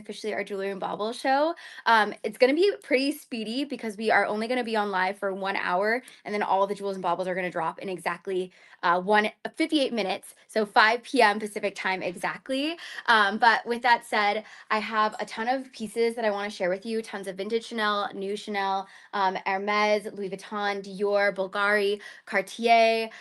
officially our Jewelry and Bauble show. It's going to be pretty speedy because we are only going to be on live for 1 hour, and then all the jewels and baubles are going to drop in exactly 58 minutes, so 5 p.m. Pacific time exactly. But with that said, I have a ton of pieces that I want to share with you, tons of vintage Chanel, new Chanel, Hermes, Louis Vuitton, Dior, Bulgari, Cartier.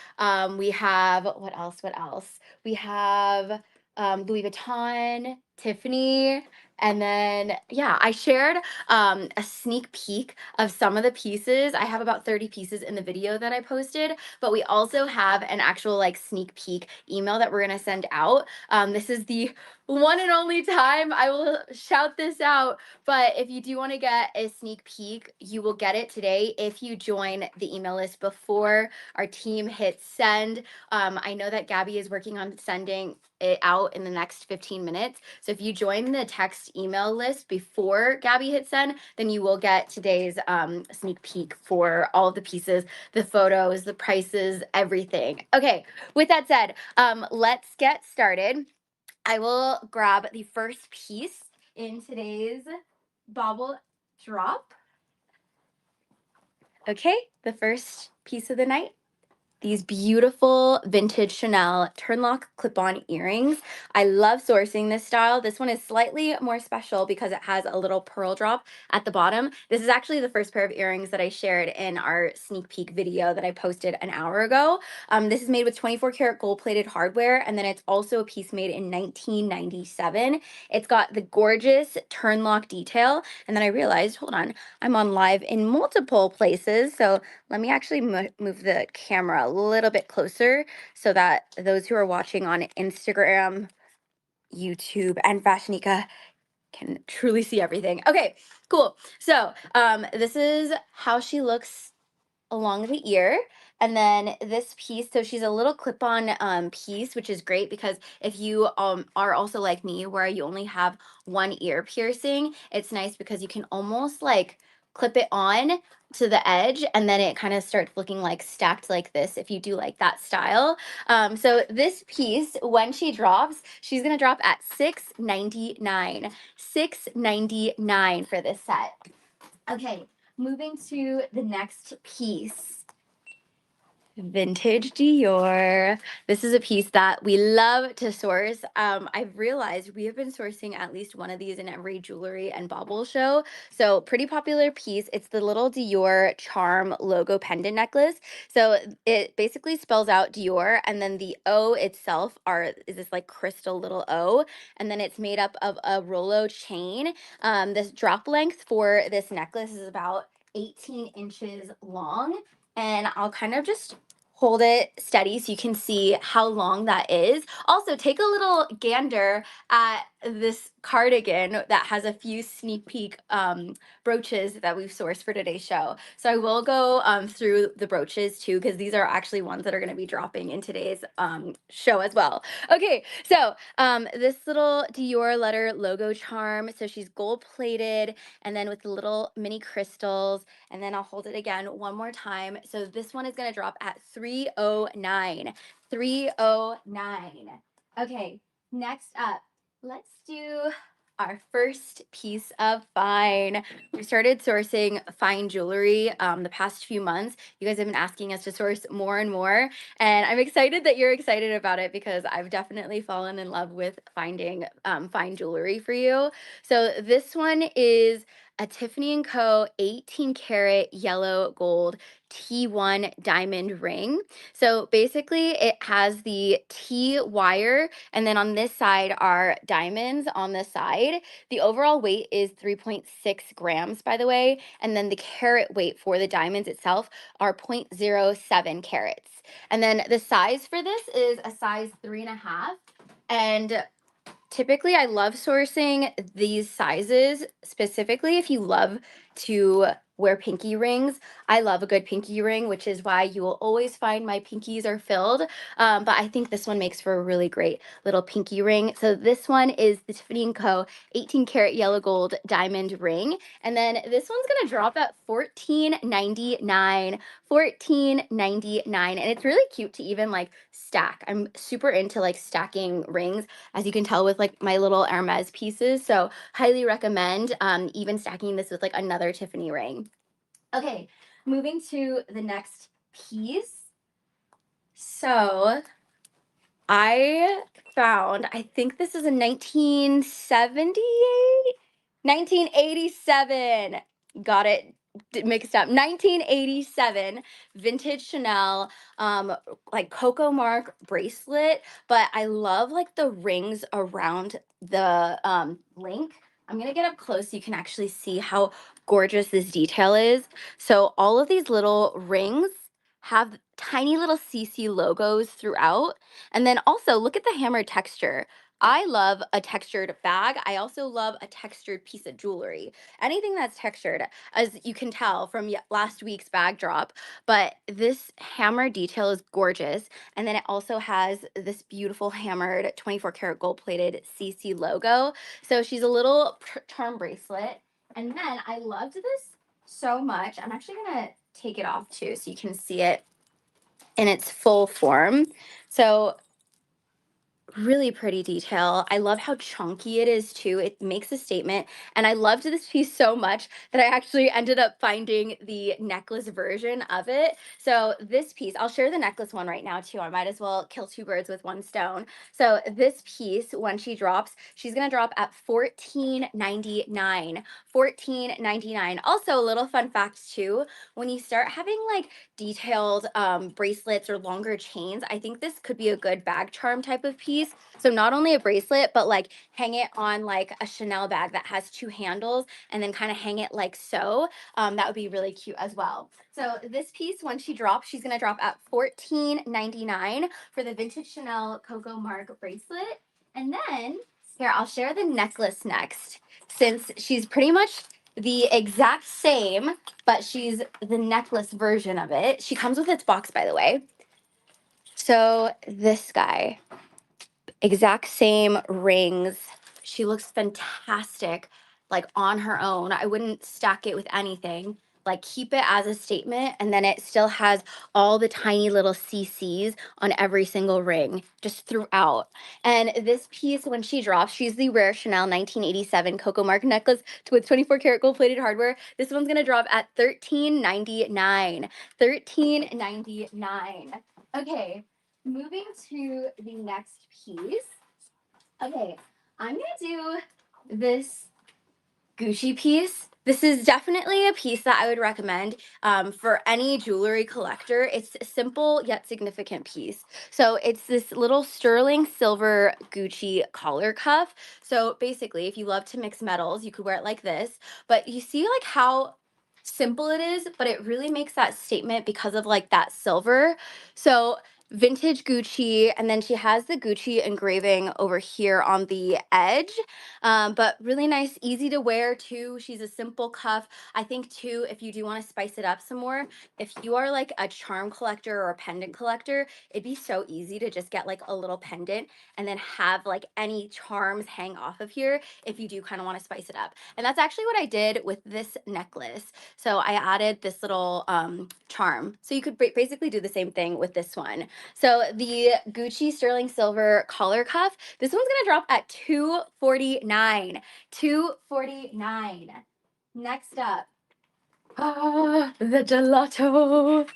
We have, what else? What else? We have Louis Vuitton, Tiffany, and then yeah, I shared a sneak peek of some of the pieces. I have about 30 pieces in the video that I posted, but we also have an actual like sneak peek email that we're gonna send out. This is the one and only time I will shout this out, but if you do want to get a sneak peek, you will get it today if you join the email list before our team hits send. I know that Gabby is working on sending it out in the next 15 minutes. So if you join the text email list before Gabby hits send, then you will get today's sneak peek for all of the pieces, the photos, the prices, everything. Okay, with that said, let's get started. I will grab the first piece in today's bauble drop. Okay, the first piece of the night. These beautiful vintage Chanel turnlock clip-on earrings. I love sourcing this style. This one is slightly more special because it has a little pearl drop at the bottom. This is actually the first pair of earrings that I shared in our sneak peek video that I posted an hour ago. This is made with 24 karat gold plated hardware, and then it's also a piece made in 1997. It's got the gorgeous turnlock detail, and then I realized, hold on, I'm on live in multiple places, so let me actually move the camera a little bit closer so that those who are watching on Instagram, YouTube, and FashionNica can truly see everything. Okay, cool. So this is how she looks along the ear. And then this piece, so she's a little clip-on piece, which is great because if you are also like me, where you only have one ear piercing, it's nice because you can almost like clip it on to the edge, and then it kind of starts looking like stacked like this if you do like that style. So this piece, when she drops, she's gonna drop at $6.99. $6.99 for this set. Okay, moving to the next piece. Vintage Dior. This is a piece that we love to source. I've realized we have been sourcing at least one of these in every jewelry and bauble show. So pretty popular piece. It's the little Dior charm logo pendant necklace. So it basically spells out Dior, and then the O itself is this like crystal little O, and then it's made up of a Rolo chain. This drop length for this necklace is about 18 inches long, and I'll kind of just hold it steady so you can see how long that is. Also, take a little gander at this cardigan that has a few sneak peek brooches that we've sourced for today's show. So I will go through the brooches too, because these are actually ones that are going to be dropping in today's show as well. Okay, so this little Dior letter logo charm. So she's gold plated, and then with the little mini crystals, and then I'll hold it again one more time. So this one is going to drop at $309. $309. Okay, next up, let's do our first piece of fine. We started sourcing fine jewelry the past few months. You guys have been asking us to source more and more, and I'm excited that you're excited about it because I've definitely fallen in love with finding fine jewelry for you. So this one is a Tiffany Co 18 karat yellow gold T1 diamond ring. So basically it has the T wire, and then on this side are diamonds on the side. The overall weight is 3.6 grams, by the way, and then the carat weight for the diamonds itself are 0.07 carats. And then the size for this is a size 3.5. And typically, I love sourcing these sizes specifically if you love to wear pinky rings. I love a good pinky ring, which is why you will always find my pinkies are filled. But I think this one makes for a really great little pinky ring. So this one is the Tiffany Co 18 karat yellow gold diamond ring. And then this one's gonna drop at $14.99. $14.99. And it's really cute to even like stack. I'm super into like stacking rings, as you can tell with like my little Hermes pieces. So highly recommend even stacking this with like another Tiffany ring. Okay, moving to the next piece. So I found, I think this is a 1978, 1987. Got it mixed up. 1987 vintage Chanel, like Coco Mark bracelet. But I love like the rings around the link. I'm gonna get up close so you can actually see how gorgeous this detail is. So all of these little rings have tiny little CC logos throughout. And then also look at the hammer texture. I love a textured bag. I also love a textured piece of jewelry. Anything that's textured, as you can tell from last week's bag drop. But this hammer detail is gorgeous. And then it also has this beautiful hammered 24 karat gold plated CC logo. So she's a little charm bracelet. And then I loved this so much. I'm actually going to take it off too so you can see it in its full form. So really pretty detail. I love how chunky it is too. It makes a statement. And I loved this piece so much that I actually ended up finding the necklace version of it. So this piece, I'll share the necklace one right now too. I might as well kill two birds with one stone. So this piece, when she drops, she's gonna drop at $14.99. $14.99. Also, a little fun fact too, when you start having like detailed bracelets or longer chains, I think this could be a good bag charm type of piece. So not only a bracelet, but like hang it on like a Chanel bag that has two handles and then kind of hang it like so. That would be really cute as well. So this piece, when she drops, she's gonna drop at $14.99 for the vintage Chanel Coco Mark bracelet. And then here, I'll share the necklace next, since she's pretty much the exact same, but she's the necklace version of it. She comes with its box, by the way. So this guy, exact same rings. She looks fantastic, like on her own. I wouldn't stack it with anything. Like keep it as a statement, and then it still has all the tiny little CCs on every single ring, just throughout. And this piece, when she drops, she's the rare Chanel 1987 Coco Mark necklace with 24 karat gold plated hardware. This one's gonna drop at $13.99. $13.99. Okay, moving to the next piece. Okay, I'm gonna do this Gucci piece. This is definitely a piece that I would recommend for any jewelry collector. It's a simple yet significant piece. So it's this little sterling silver Gucci collar cuff. So basically, if you love to mix metals, you could wear it like this. But you see like how simple it is, but it really makes that statement because of like that silver. So vintage Gucci, and then she has the Gucci engraving over here on the edge. But really nice, easy to wear too. She's a simple cuff. I think too, if you do want to spice it up some more, if you are like a charm collector or a pendant collector, it'd be so easy to just get like a little pendant and then have like any charms hang off of here if you do kind of want to spice it up. And that's actually what I did with this necklace. So I added this little charm. So you could basically do the same thing with this one. So the Gucci sterling silver collar cuff, this one's gonna drop at $249. $249. Next up, the gelato.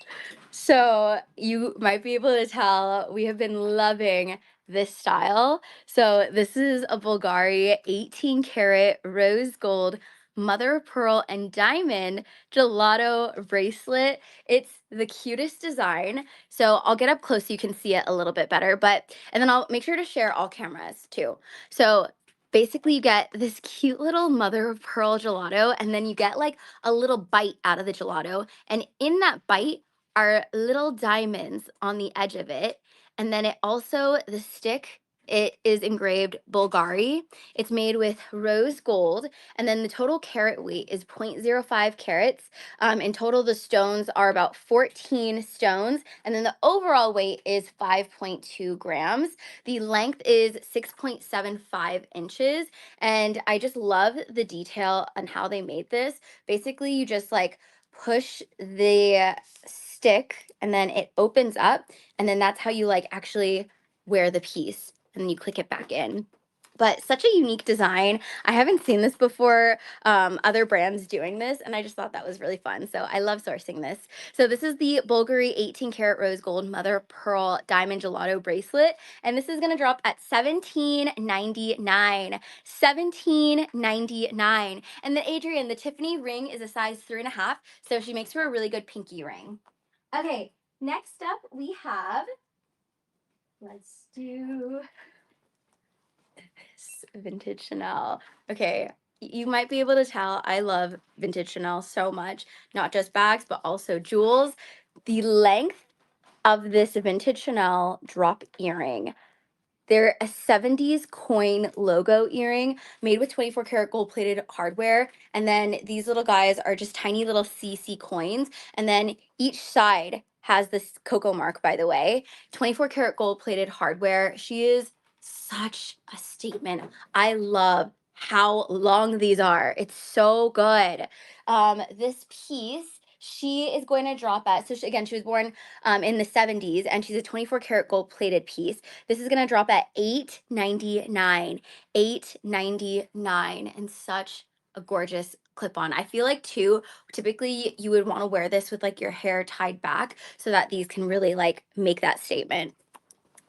So you might be able to tell we have been loving this style. So this is a Bulgari 18 karat rose gold mother of pearl and diamond gelato bracelet. It's the cutest design. So I'll get up close so you can see it a little bit better, but and then I'll make sure to share all cameras too. So basically you get this cute little mother of pearl gelato, and then you get like a little bite out of the gelato, and in that bite are little diamonds on the edge of it. And then it also, the stick It is engraved Bulgari. It's made with rose gold, and then the total carat weight is 0.05 carats. In total, the stones are about 14 stones, and then the overall weight is 5.2 grams. The length is 6.75 inches, and I just love the detail on how they made this. Basically, you just like push the stick, and then it opens up, and then that's how you like actually wear the piece, and then you click it back in. But such a unique design. I haven't seen this before, other brands doing this, and I just thought that was really fun. So I love sourcing this. So this is the Bulgari 18 karat rose gold mother of pearl diamond gelato bracelet, and this is gonna drop at $17.99. $17.99. And then Adrienne, the Tiffany ring is a size 3.5, so she makes for a really good pinky ring. Okay, next up we have, let's do this vintage Chanel. Okay, you might be able to tell I love vintage Chanel so much, not just bags, but also jewels. The length of this vintage Chanel drop earring, they're a 70s coin logo earring made with 24 karat gold plated hardware. And then these little guys are just tiny little CC coins. And then each side has this Coco Mark, by the way. 24 karat gold plated hardware. She is such a statement. I love how long these are. It's so good. This piece, she is going to drop at, so again, she was born in the 70s, and she's a 24 karat gold plated piece. This is gonna drop at $8.99. $8.99, and such a gorgeous clip-on. I feel like too, typically you would want to wear this with like your hair tied back so that these can really like make that statement.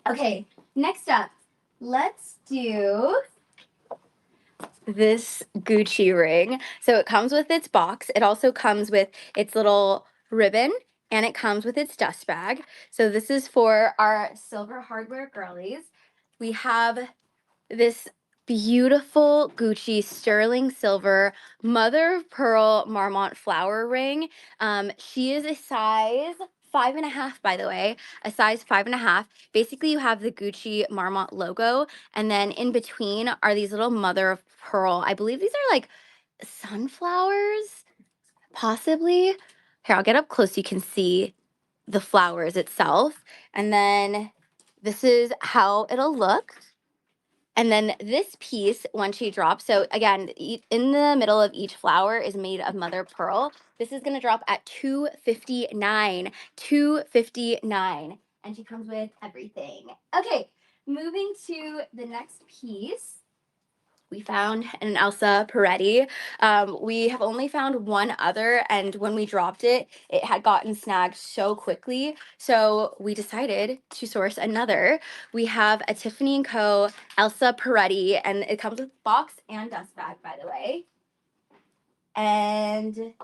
Okay, next up, let's do this Gucci ring. So it comes with its box. It also comes with its little ribbon, and it comes with its dust bag. So this is for our silver hardware girlies. We have this beautiful Gucci sterling silver mother of pearl Marmont flower ring. She is a size 5.5, by the way, a size 5.5. Basically, you have the Gucci Marmont logo, and then in between are these little mother of pearl. I believe these are like sunflowers, possibly. Here, I'll get up close so you can see the flowers itself. And then this is how it'll look. And then this piece, when she drops, so again, in the middle of each flower is made of mother of pearl. This is gonna drop at $259. $259. And she comes with everything. Okay, moving to the next piece. We found an Elsa Peretti. We have only found one other, and when we dropped it, it had gotten snagged so quickly. So we decided to source another. We have a Tiffany Co. Elsa Peretti, and it comes with box and dust bag, by the way. And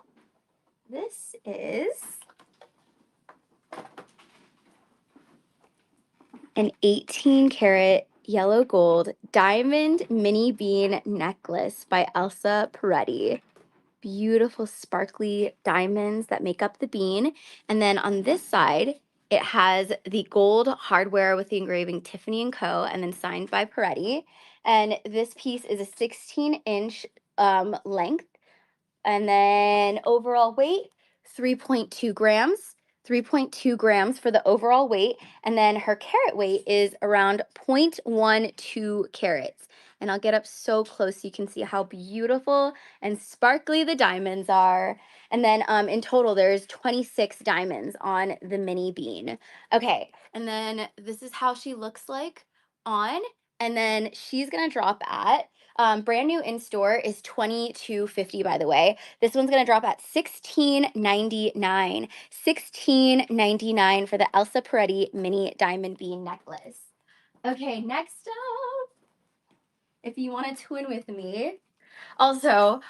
this is an 18 karat yellow gold diamond mini bean necklace by Elsa Peretti. Beautiful sparkly diamonds that make up the bean. And then on this side, it has the gold hardware with the engraving Tiffany Co. and then signed by Peretti. And this piece is a 16-inch length. And then overall weight, 3.2 grams. 3.2 grams for the overall weight. And then her carat weight is around 0.12 carats. And I'll get up so close so you can see how beautiful and sparkly the diamonds are. And then in total, there's 26 diamonds on the mini bean. Okay, and then this is how she looks like on. And then she's gonna drop at, brand new in store is $22.50, by the way. This one's gonna drop at $16.99. $16.99 for the Elsa Peretti mini diamond bean necklace. Okay, next up, if you want to twin with me. Also,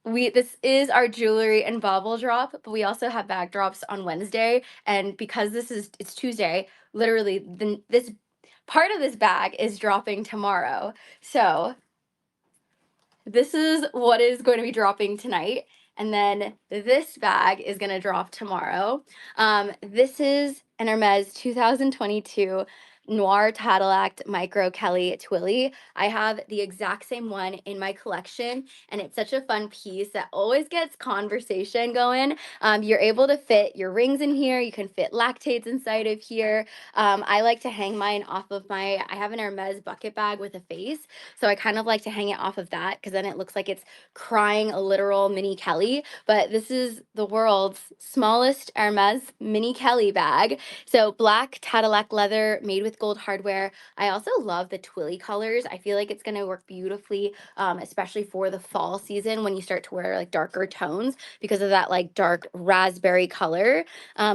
this is our jewelry and bauble drop, but we also have bag drops on Wednesday. And because it's Tuesday, literally this part of this bag is dropping tomorrow. So this is what is going to be dropping tonight. And then this bag is going to drop tomorrow. This is an Hermes 2022 Noir Tadillac Micro Kelly Twilly. I have the exact same one in my collection, and it's such a fun piece that always gets conversation going. You're able to fit your rings in here. You can fit lactates inside of here. I like to hang mine off of I have an Hermes bucket bag with a face, so I kind of like to hang it off of that because then it looks like it's crying a literal mini Kelly. But this is the world's smallest Hermes mini Kelly bag. So black Cadillac leather made with gold hardware. I also love the twilly colors. I feel like it's going to work beautifully, especially for the fall season when you start to wear like darker tones because of that like dark raspberry color.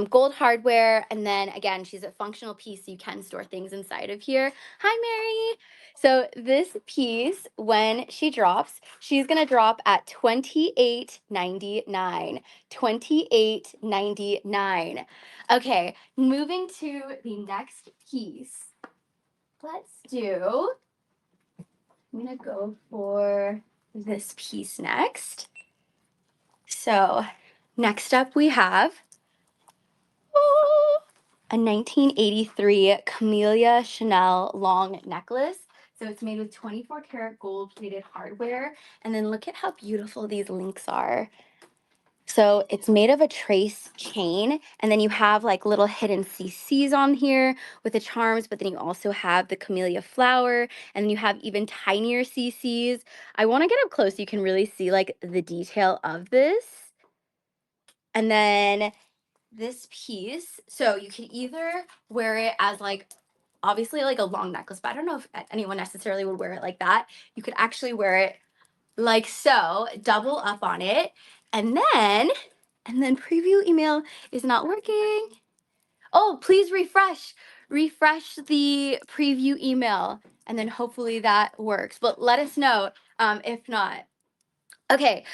Gold hardware. And then again, she's a functional piece. So you can store things inside of here. Hi, Mary. So this piece, when she drops, she's going to drop at $28.99. $28.99. Okay, moving to the next piece. I'm gonna go for this piece next. So next up we have a 1983 Camellia Chanel long necklace. So it's made with 24 karat gold plated hardware. And then look at how beautiful these links are. So it's made of a trace chain, and then you have like little hidden CCs on here with the charms, but then you also have the camellia flower, and then you have even tinier CCs. I want to get up close so you can really see like the detail of this. And then this piece, so you can either wear it as like obviously like a long necklace, but I don't know if anyone necessarily would wear it like that. You could actually wear it like so, double up on it, and then preview email is not working. Oh, please refresh. Refresh the preview email, and then hopefully that works. But let us know if not. Okay,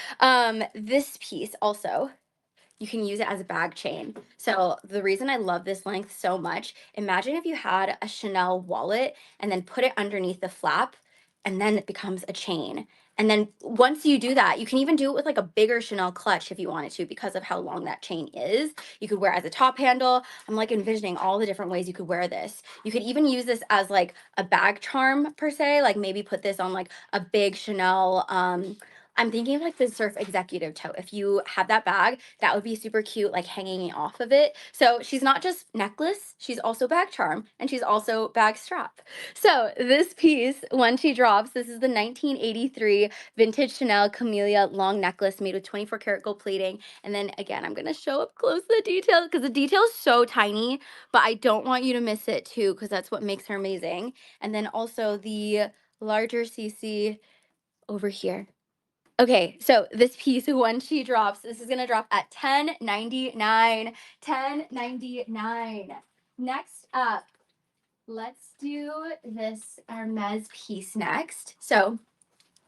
this piece also you can use it as a bag chain. So the reason I love this length so much, imagine if you had a Chanel wallet and then put it underneath the flap and then it becomes a chain. And then once you do that, you can even do it with like a bigger Chanel clutch if you wanted to because of how long that chain is. You could wear it as a top handle. I'm like envisioning all the different ways you could wear this. You could even use this as like a bag charm per se, like maybe put this on like a big Chanel I'm thinking of like the Surf Executive tote. If you have that bag, that would be super cute, like hanging off of it. So she's not just necklace, she's also bag charm, and she's also bag strap. So this piece, when she drops, this is the 1983 vintage Chanel Camellia long necklace made with 24 karat gold plating. And then again, I'm gonna show up close the detail because the detail is so tiny, but I don't want you to miss it too because that's what makes her amazing. And then also the larger CC over here. Okay, so this piece, when she drops, this is gonna drop at $10.99. $10.99. Next up, let's do this Hermes piece next. So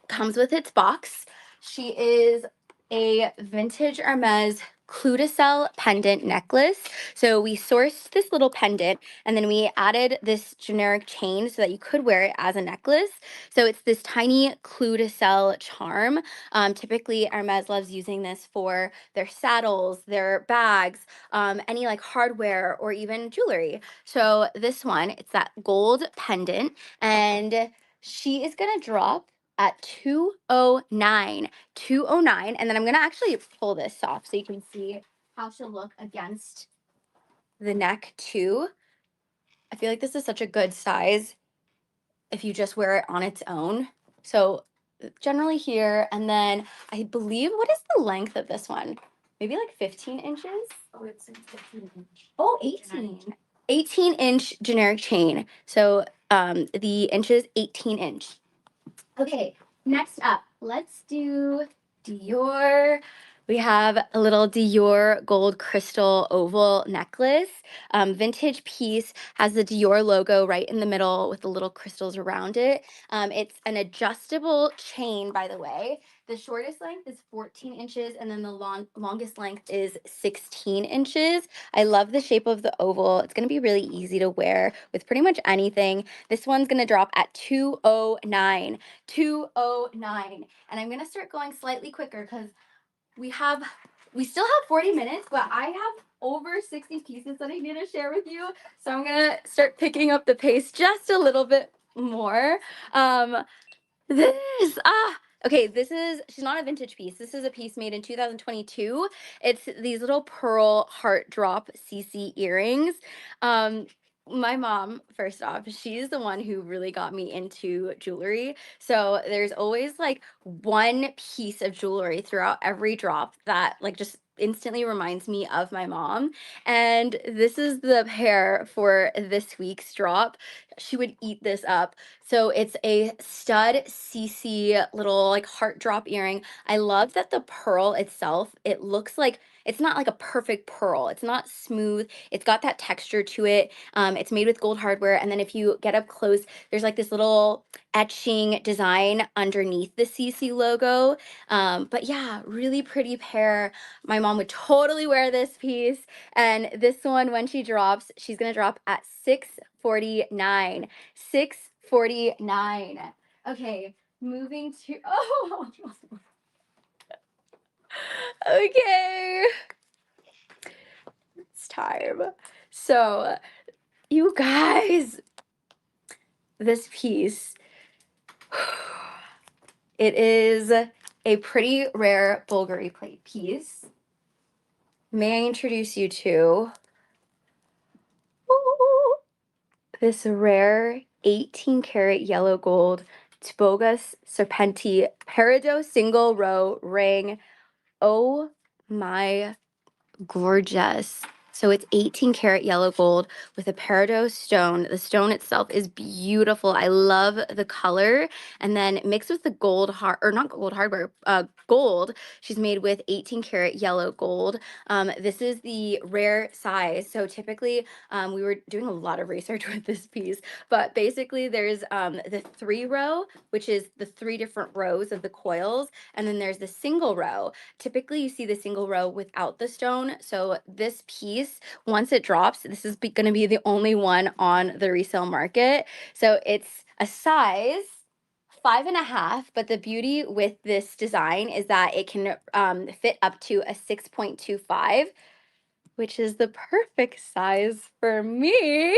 comes with its box. She is a vintage Hermes Cloudicelle pendant necklace. So we sourced this little pendant and then we added this generic chain so that you could wear it as a necklace. So it's this tiny Cloudicelle charm. Typically Hermes loves using this for their saddles, their bags, any like hardware or even jewelry. So this one, it's that gold pendant, and she is gonna drop at 209. 209. And then I'm going to actually pull this off so you can see how she'll look against the neck too. I feel like this is such a good size if you just wear it on its own. So generally here, and then I believe, what is the length of this one? Maybe like 15 inches? Oh, it's 15 inch. Oh, 18. 18-inch generic chain. So the inch is 18-inch. Okay, next up, let's do Dior. We have a little Dior gold crystal oval necklace. Vintage piece, has the Dior logo right in the middle with the little crystals around it. It's an adjustable chain, by the way. The shortest length is 14 inches, and then the longest length is 16 inches. I love the shape of the oval. It's going to be really easy to wear with pretty much anything. This one's going to drop at 209. 209. And I'm going to start going slightly quicker because we still have 40 minutes, but I have over 60 pieces that I need to share with you. So I'm gonna start picking up the pace just a little bit more. Um, this okay, she's not a vintage piece. This is a piece made in 2022. It's these little pearl heart drop CC earrings. Um my mom, first off, she's the one who really got me into jewelry. So there's always like one piece of jewelry throughout every drop that like just instantly reminds me of my mom. And this is the pair for this week's drop. She would eat this up. So it's a stud CC little like heart drop earring. I love that the pearl itself, it looks like it's not like a perfect pearl. It's not smooth. It's got that texture to it. It's made with gold hardware. And then if you get up close, there's like this little etching design underneath the CC logo. But yeah, really pretty pair. My mom would totally wear this piece. And this one, when she drops, she's going to drop at 649. 649. Okay, moving to oh okay. It's time. So you guys, this piece, it is a pretty rare Bulgari plate piece. May I introduce you to this rare 18 karat yellow gold Bulgari Serpenti peridot single row ring. Oh my gorgeous. So it's 18 karat yellow gold with a peridot stone. The stone itself is beautiful. I love the color. And then mixed with the gold or not gold hardware, gold, she's made with 18 karat yellow gold. This is the rare size. So typically, we were doing a lot of research with this piece, but basically there's the 3-row, which is the 3 different rows of the coils. And then there's the single row. Typically you see the single row without the stone. So this piece, once it drops, this is going to be the only one on the resale market. So it's a size 5.5, but the beauty with this design is that it can fit up to a 6.25, which is the perfect size for me.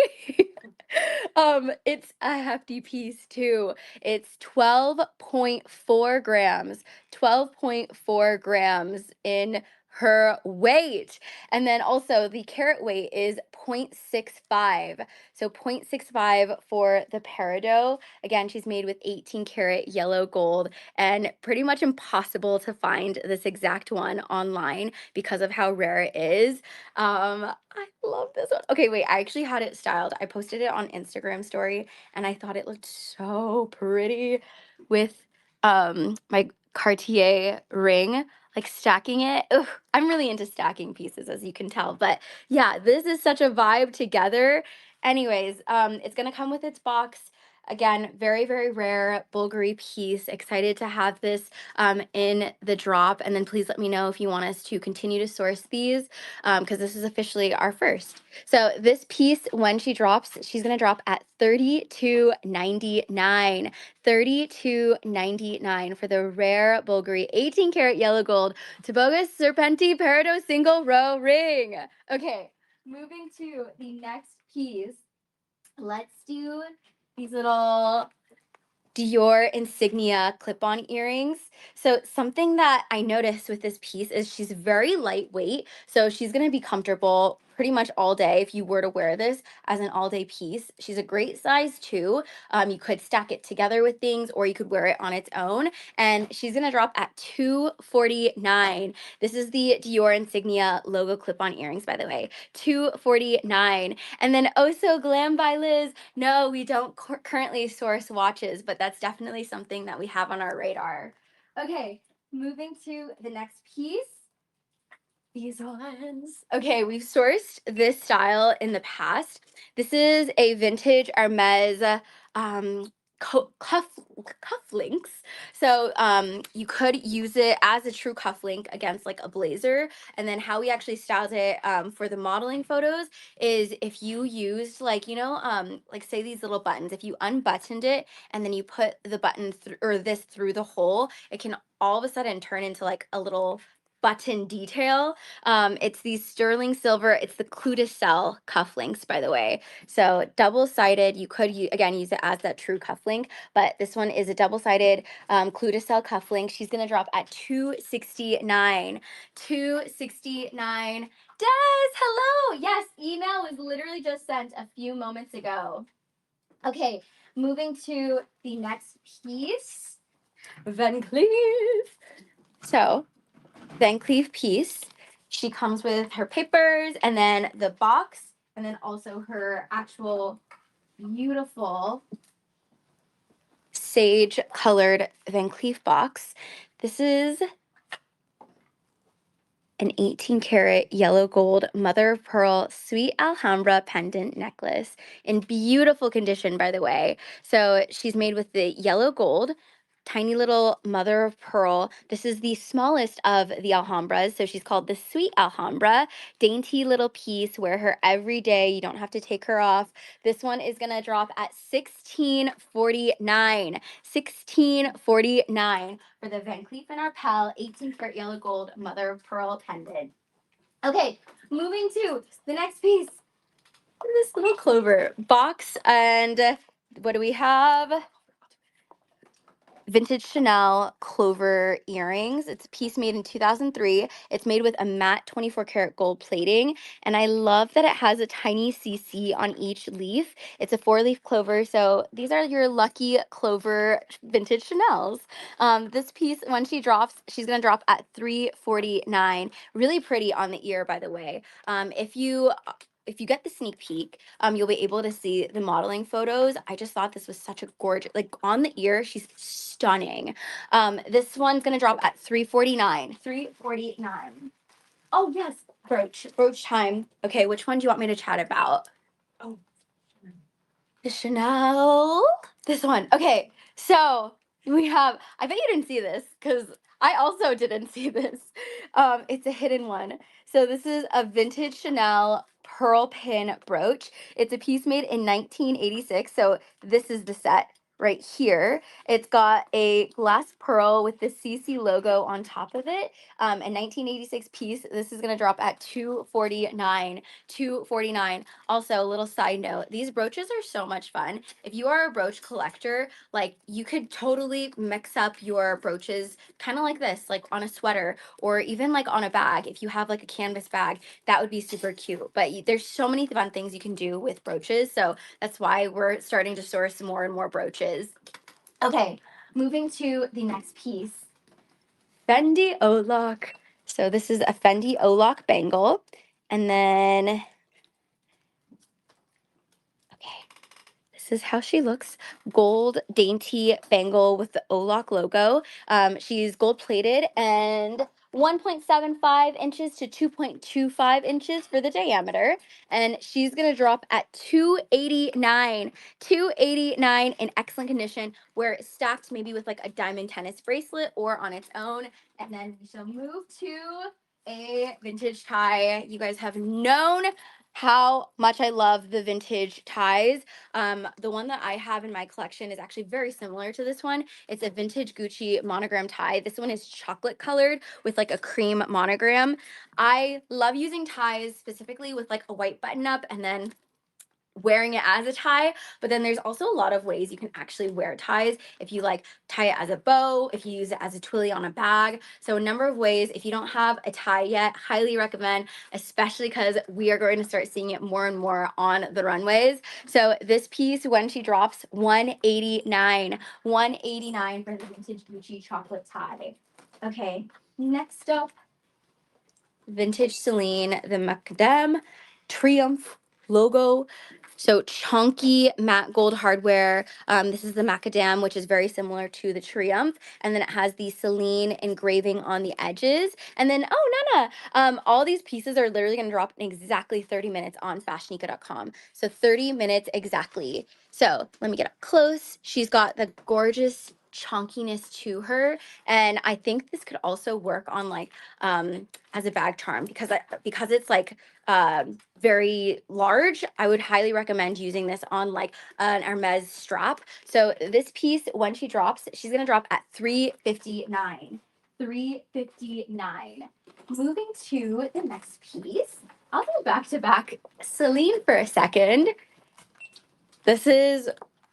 It's a hefty piece too. It's 12.4 grams, 12.4 grams in her weight. And then also the carat weight is 0.65. So 0.65 for the peridot. Again, she's made with 18 karat yellow gold and pretty much impossible to find this exact one online because of how rare it is. I love this one. Okay, wait, I actually had it styled. I posted it on Instagram story and I thought it looked so pretty with my Cartier ring, like stacking it. Ugh, I'm really into stacking pieces as you can tell, but yeah, this is such a vibe together. Anyways, it's gonna come with its box. Again, very, very rare Bulgari piece. Excited to have this in the drop. And then please let me know if you want us to continue to source these because this is officially our first. So this piece, when she drops, she's going to drop at $32.99. $32.99 for the rare Bulgari 18 karat yellow gold Bulgari Serpenti peridot single row ring. Okay, moving to the next piece. Let's do these little Dior Insignia clip-on earrings. So something that I noticed with this piece is she's very lightweight. So she's going to be comfortable pretty much all day if you were to wear this as an all-day piece. She's a great size too. You could stack it together with things or you could wear it on its own. And she's going to drop at $249. This is the Dior Insignia logo clip-on earrings, by the way. $249. And then also Glam by Liz. No, we don't currently source watches, but that's definitely something that we have on our radar. Okay, moving to the next piece. These ones. Okay, we've sourced this style in the past. This is a vintage Hermes cufflinks. So you could use it as a true cufflink against like a blazer. And then how we actually styled it for the modeling photos is if you used like, like say these little buttons, if you unbuttoned it and then you put the button or this through the hole, it can all of a sudden turn into like a little button detail. It's the sterling silver. It's the cell cufflinks, by the way. So double-sided. You could again use it as that true cufflink, but this one is a double-sided cell cufflink. She's gonna drop at $269. $269. Des, hello. Yes, email was literally just sent a few moments ago. Okay, moving to the next piece. Van Cleef. So, Van Cleef piece. She comes with her papers and then the box, and then also her actual beautiful sage colored Van Cleef box. This is an 18 karat yellow gold mother of pearl sweet Alhambra pendant necklace in beautiful condition, by the way. So she's made with the yellow gold, tiny little mother of pearl. This is the smallest of the Alhambras, so she's called the sweet Alhambra. Dainty little piece, wear her every day. You don't have to take her off. This one is gonna drop at $1649. $1649 for the Van Cleef & Arpels 18 karat yellow gold mother of pearl pendant. Okay, moving to the next piece. This little clover box, and what do we have? Vintage Chanel clover earrings. It's a piece made in 2003. It's made with a matte 24 karat gold plating, and I love that it has a tiny CC on each leaf. It's a 4-leaf clover, so these are your lucky clover vintage Chanels. This piece, when she drops, she's gonna drop at $349. Really pretty on the ear, by the way. If you get the sneak peek, you'll be able to see the modeling photos. I just thought this was such a gorgeous, like on the ear, she's stunning. This one's gonna drop at $349. $349. Oh yes, brooch time. Okay, which one do you want me to chat about? Oh, The Chanel. This one. Okay, so we have, I bet you didn't see this because I also didn't see this. It's a hidden one. So this is a vintage Chanel pearl pin brooch. It's a piece made in 1986. So this is the set right here. It's got a glass pearl with the CC logo on top of it. A 1986 piece. This is going to drop at $249. $249. Also, a little side note, these brooches are so much fun. If you are a brooch collector, like you could totally mix up your brooches kind of like this, like on a sweater or even like on a bag. If you have like a canvas bag, that would be super cute. But there's so many fun things you can do with brooches. So that's why we're starting to source more and more brooches. Okay, moving to the next piece. Fendi O-Lock. So this is a Fendi O-Lock bangle. And then, okay, this is how she looks. Gold dainty bangle with the O-Lock logo. She's gold plated and 1.75 inches to 2.25 inches for the diameter. And she's going to drop at $289. $289 in excellent condition, where it's stacked maybe with like a diamond tennis bracelet or on its own. And then we shall move to a vintage tie. You guys have known how much I love the vintage ties. The one that I have in my collection is actually very similar to this one. It's a vintage Gucci monogram tie. This one is chocolate colored with like a cream monogram. I love using ties specifically with like a white button up and then wearing it as a tie, but then there's also a lot of ways you can actually wear ties. If you like tie it as a bow, if you use it as a twilly on a bag. So a number of ways. If you don't have a tie yet, highly recommend, especially because we are going to start seeing it more and more on the runways. So this piece, when she drops, $189. $189 for the vintage Gucci chocolate tie. Okay, next up, vintage Celine, the Macadam Triumph logo. So chunky matte gold hardware. This is the Macadam, which is very similar to the Triumph. And then it has the Celine engraving on the edges. And then, oh, Nana, all these pieces are literally going to drop in exactly 30 minutes on FashionNica.com. So 30 minutes exactly. So let me get up close. She's got the gorgeous chunkiness to her. And I think this could also work on like as a bag charm because it's like very large. I would highly recommend using this on like an Hermes strap. So this piece, when she drops, she's gonna drop at $359. $359. moving to the next piece, I'll go back to back Celine for a second. This is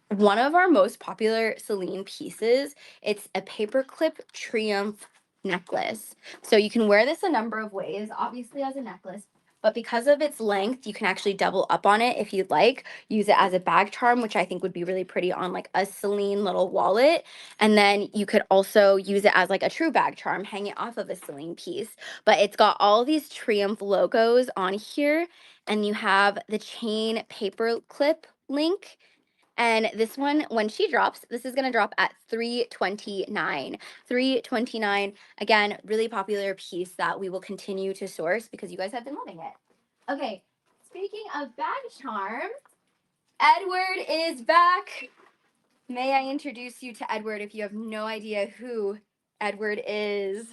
one of our most popular Celine pieces. It's a paperclip Triumph necklace. So you can wear this a number of ways, obviously as a necklace, but because of its length, you can actually double up on it if you'd like. Use it as a bag charm, which I think would be really pretty on like a Celine little wallet. And then you could also use it as like a true bag charm, hang it off of a Celine piece. But it's got all these Triumph logos on here, and you have the chain paperclip link. And this one, when she drops, this is gonna drop at 329. 329. Again, really popular piece that we will continue to source because you guys have been loving it. Okay, speaking of bag charms, Edward is back. May I introduce you to Edward if you have no idea who Edward is?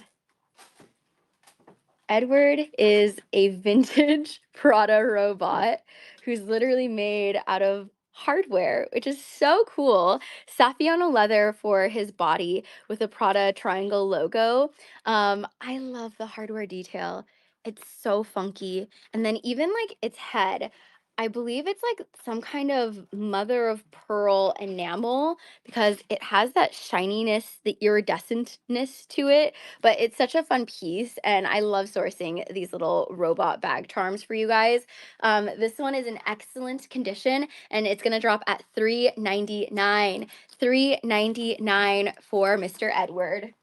Edward is a vintage Prada robot who's literally made out of hardware, which is so cool. Saffiano leather for his body with a Prada triangle logo. I love the hardware detail. It's so funky. And then even like its head, I believe it's like some kind of mother of pearl enamel because it has that shininess, the iridescentness to it, but it's such a fun piece, and I love sourcing these little robot bag charms for you guys. This one is in excellent condition, and it's gonna drop at $399. $399 for Mr. Edward.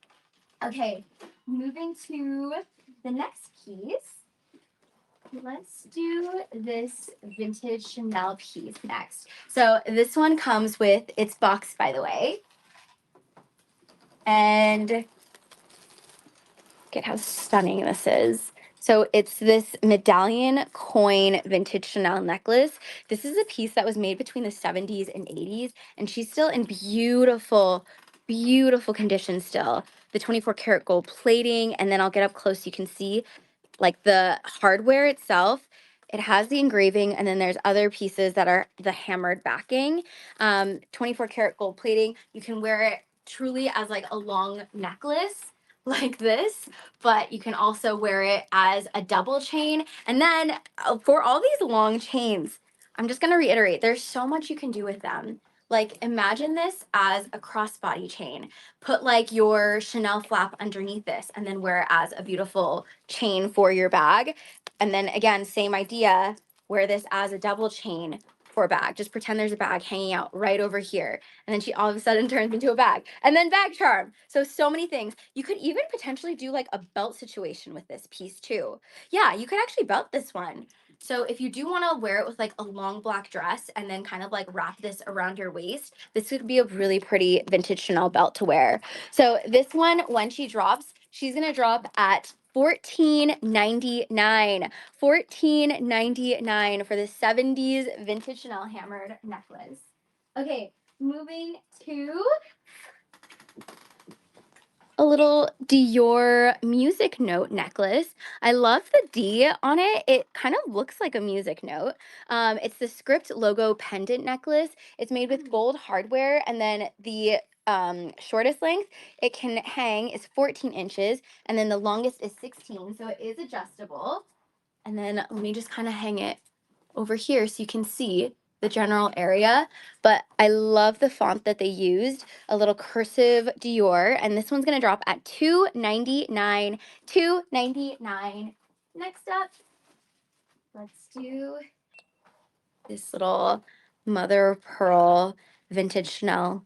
Okay, moving to the next piece. Let's do this vintage Chanel piece next. So this one comes with its box, by the way. And look at how stunning this is. So it's this medallion coin vintage Chanel necklace. This is a piece that was made between the 70s and 80s, and she's still in beautiful, beautiful condition still. The 24 karat gold plating, and then I'll get up close so you can see like the hardware itself. It has the engraving, and then there's other pieces that are the hammered backing. 24 karat gold plating. You can wear it truly as like a long necklace like this, but you can also wear it as a double chain. And then for all these long chains, I'm just going to reiterate, there's so much you can do with them. Like imagine this as a crossbody chain. Put like your Chanel flap underneath this and then wear it as a beautiful chain for your bag. And then again, same idea, wear this as a double chain for a bag. Just pretend there's a bag hanging out right over here. And then she all of a sudden turns into a bag. And then bag charm. So many things. You could even potentially do like a belt situation with this piece too. Yeah, you could actually belt this one. So if you do want to wear it with like a long black dress and then kind of like wrap this around your waist, this would be a really pretty vintage Chanel belt to wear. So this one, when she drops, she's gonna drop at $14.99. $14.99 for the 70s vintage Chanel hammered necklace. Okay, moving to a little Dior music note necklace. I love the D on it. It kind of looks like a music note. It's the script logo pendant necklace. It's made with gold hardware, and then the shortest length it can hang is 14 inches, and then the longest is 16, so it is adjustable. And then let me just kind of hang it over here so you can see the general area. But I love the font that they used, a little cursive Dior, and this one's gonna drop at $299. $299. Next up, let's do this little mother of pearl vintage Chanel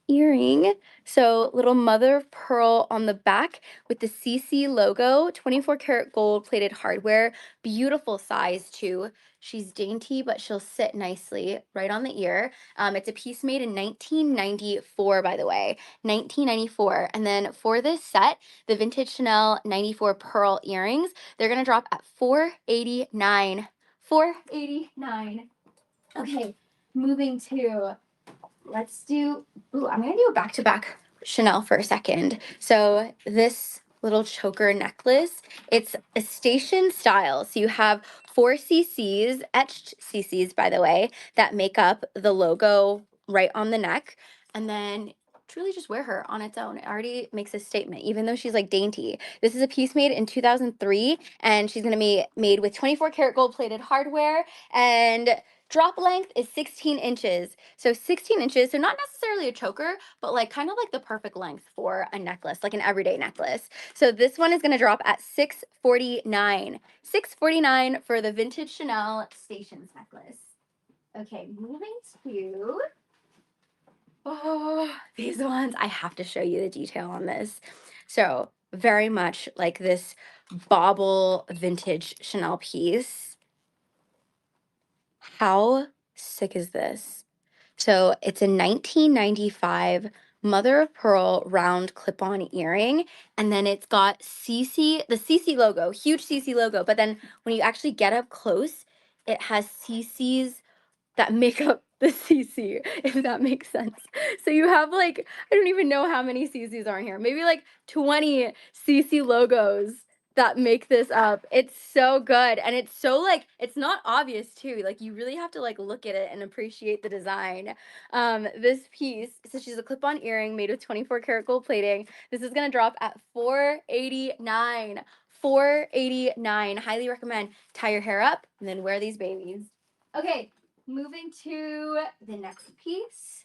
earring. So little mother of pearl on the back with the CC logo, 24 karat gold plated hardware, beautiful size too. She's dainty, but she'll sit nicely right on the ear. It's a piece made in 1994, by the way, 1994. And then for this set, the vintage Chanel 94 pearl earrings, they're gonna drop at $489. $489. Okay, moving to I'm gonna do a back-to-back Chanel for a second. So this little choker necklace, it's a station style. So you have 4 cc's, etched cc's, by the way, that make up the logo right on the neck. And then truly just wear her on its own. It already makes a statement, even though she's like dainty. This is a piece made in 2003, and she's gonna be made with 24 karat gold plated hardware, and drop length is 16 inches. So 16 inches, so not necessarily a choker, but like kind of like the perfect length for a necklace, like an everyday necklace. So this one is gonna drop at $649. $649 for the vintage Chanel Stations necklace. Okay, moving to, oh, these ones. I have to show you the detail on this. So very much like this bauble vintage Chanel piece. How sick is this? So it's a 1995 mother of pearl round clip-on earring, and then it's got the CC logo, huge CC logo. But then when you actually get up close, it has CC's that make up the CC, if that makes sense. So you have like, I don't even know how many CCs are in here. Maybe like 20 CC logos that make this up. It's so good. And it's so like, it's not obvious too. Like you really have to like look at it and appreciate the design. This piece, so she's a clip-on earring made with 24 karat gold plating. This is gonna drop at $489. $489. Highly recommend. Tie your hair up and then wear these babies. Okay, moving to the next piece.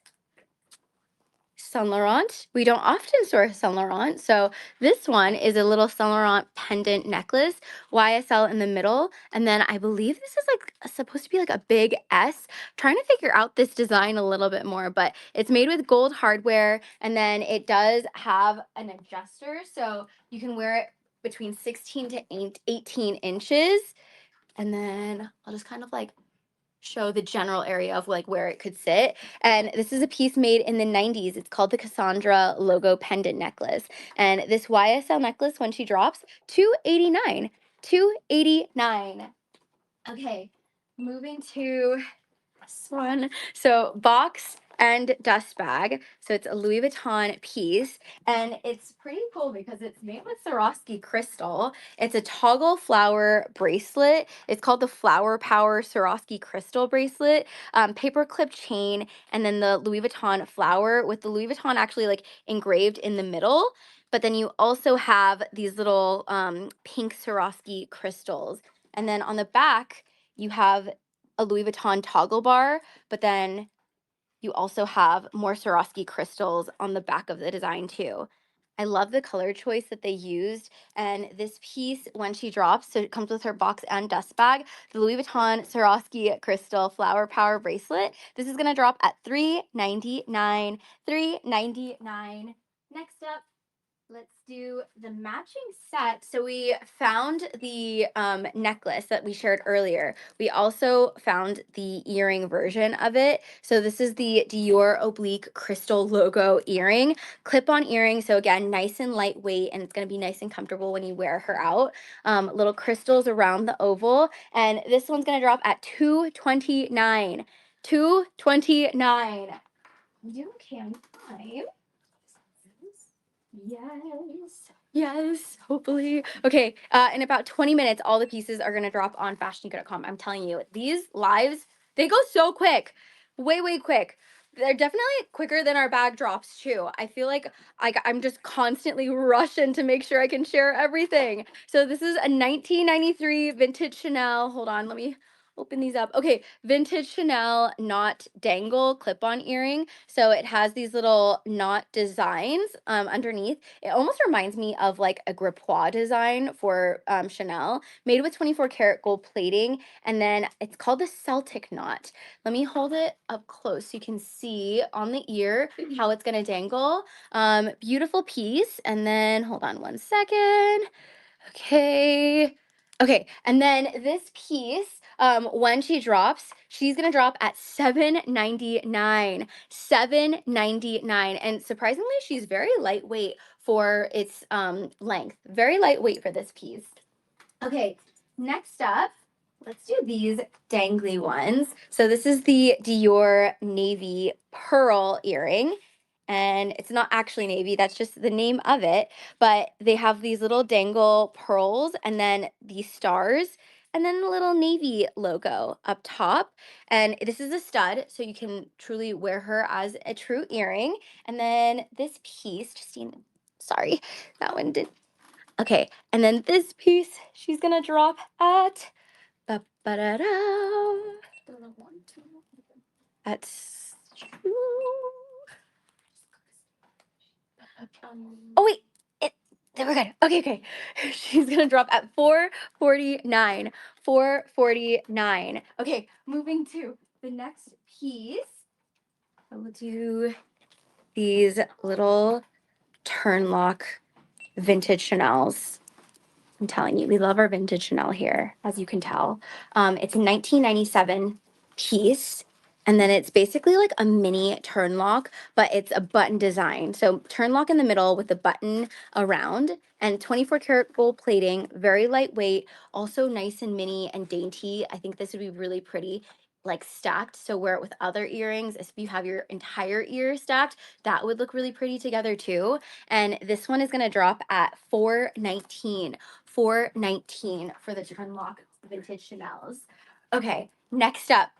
Saint Laurent. We don't often source Saint Laurent, so this one is a little Saint Laurent pendant necklace, YSL in the middle, and then I believe this is like supposed to be like a big S. Trying to figure out this design a little bit more, but it's made with gold hardware, and then it does have an adjuster, so you can wear it between 16 to 18 inches, and then I'll just kind of like show the general area of like where it could sit. And this is a piece made in the 90s. It's called the Cassandra logo pendant necklace. And this YSL necklace, when she drops, $289. $289. Okay, moving to this one. So box and dust bag. So it's a Louis Vuitton piece, and it's pretty cool because it's made with Swarovski crystal. It's a toggle flower bracelet. It's called the Flower Power Swarovski crystal bracelet. Paper clip chain, and then the Louis Vuitton flower with the Louis Vuitton actually like engraved in the middle. But then you also have these little pink Swarovski crystals, and then on the back you have a Louis Vuitton toggle bar, but then you also have more Swarovski crystals on the back of the design too. I love the color choice that they used. And this piece, when she drops, so it comes with her box and dust bag, the Louis Vuitton Swarovski crystal flower power bracelet. This is gonna drop at $399. $399. Next up, let's do the matching set. So we found the necklace that we shared earlier. We also found the earring version of it. So this is the Dior oblique crystal logo earring, clip-on earring. So again, nice and lightweight, and it's going to be nice and comfortable when you wear her out. Little crystals around the oval, and this one's going to drop at $229. $229. I'm doing okay on time. Yes. Yes, hopefully. Okay, in about 20 minutes, all the pieces are gonna drop on FashionNica.com. I'm telling you, these lives, they go so quick. Way, way quick. They're definitely quicker than our bag drops too. I feel like I'm just constantly rushing to make sure I can share everything. So this is a 1993 vintage Chanel. Hold on, let me open these up. Okay, vintage Chanel knot dangle clip-on earring. So it has these little knot designs underneath. It almost reminds me of like a gripois design for Chanel, made with 24 karat gold plating, and then it's called the Celtic knot. Let me hold it up close so you can see on the ear how it's gonna dangle. Beautiful piece, and then hold on one second. Okay. Okay, and then this piece, when she drops, she's gonna drop at $799. $799. And surprisingly, she's very lightweight for its length. Very lightweight for this piece. Okay, next up, let's do these dangly ones. So this is the Dior navy pearl earring. And it's not actually navy, that's just the name of it. But they have these little dangle pearls and then these stars and then a little navy logo up top. And this is a stud, so you can truly wear her as a true earring. And then this piece, Justine, sorry, that one did. Okay, and then this piece, she's gonna drop at ba-ba-da-da, at oh wait, it we're good. Okay, okay. She's gonna drop at 449. 449. Okay, moving to the next piece. I will do these little turn lock vintage Chanel's. I'm telling you, we love our vintage Chanel here, as you can tell. It's a 1997 piece, and then it's basically like a mini turn lock, but it's a button design. So turn lock in the middle with the button around, and 24 karat gold plating, very lightweight, also nice and mini and dainty. I think this would be really pretty, like stacked. So wear it with other earrings. If you have your entire ear stacked, that would look really pretty together too. And this one is gonna drop at 419. 419 for the turn lock vintage Chanel's. Okay, next up,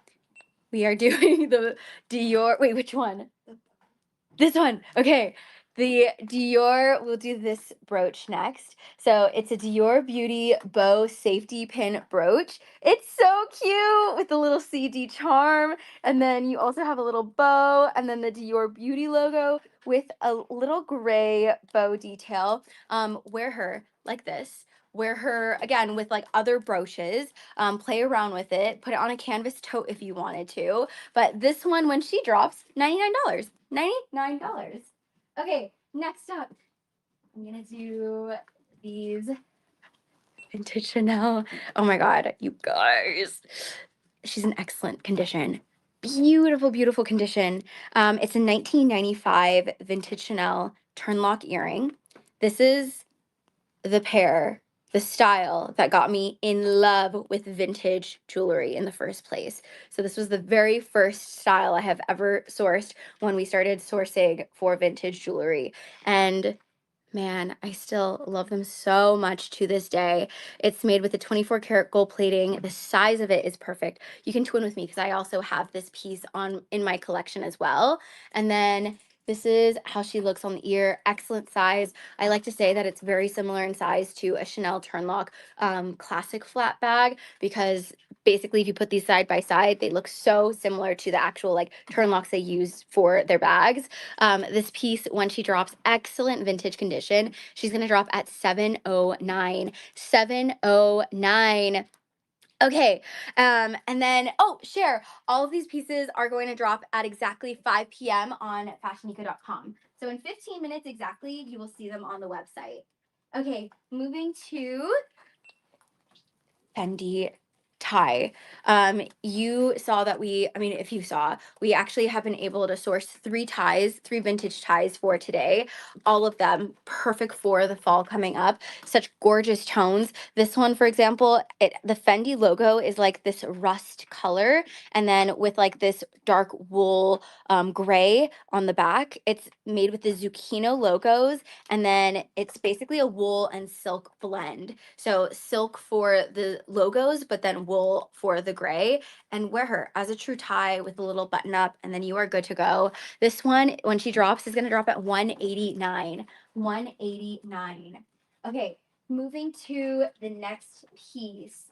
we are doing the Dior. Wait, which one? This one. Okay. The Dior, we'll do this brooch next. So it's a Dior Beauty Bow Safety Pin brooch. It's so cute with the little CD charm. And then you also have a little bow and then the Dior Beauty logo with a little gray bow detail. Wear her like this. Wear her again with like other brooches. Play around with it. Put it on a canvas tote if you wanted to. But this one, when she drops, $99. $99. Okay, next up, I'm gonna do these vintage Chanel. Oh my God, you guys. She's in excellent condition. Beautiful, beautiful condition. It's a 1995 vintage Chanel turn lock earring. This is the pair, the style that got me in love with vintage jewelry in the first place. So this was the very first style I have ever sourced when we started sourcing for vintage jewelry. And man, I still love them so much to this day. It's made with a 24 karat gold plating. The size of it is perfect. You can twin with me because I also have this piece on in my collection as well. And then this is how she looks on the ear. Excellent size. I like to say that it's very similar in size to a Chanel Turnlock classic flat bag because basically if you put these side by side, they look so similar to the actual like turn locks they use for their bags. This piece, when she drops, excellent vintage condition. She's going to drop at 709. 709. Okay, and then, oh, share, all of these pieces are going to drop at exactly 5 p.m. on FashionNica.com. So in 15 minutes exactly, you will see them on the website. Okay, moving to Fendi tie. You saw that if you saw, we actually have been able to source three vintage ties for today. All of them perfect for the fall coming up. Such gorgeous tones. This one, for example, the Fendi logo is like this rust color, and then with like this dark wool gray on the back. It's made with the Zucchino logos, and then it's basically a wool and silk blend. So silk for the logos, but then wool for the gray, and wear her as a true tie with a little button up, and then you are good to go. This one, when she drops, is going to drop at 189. 189. Okay, moving to the next piece.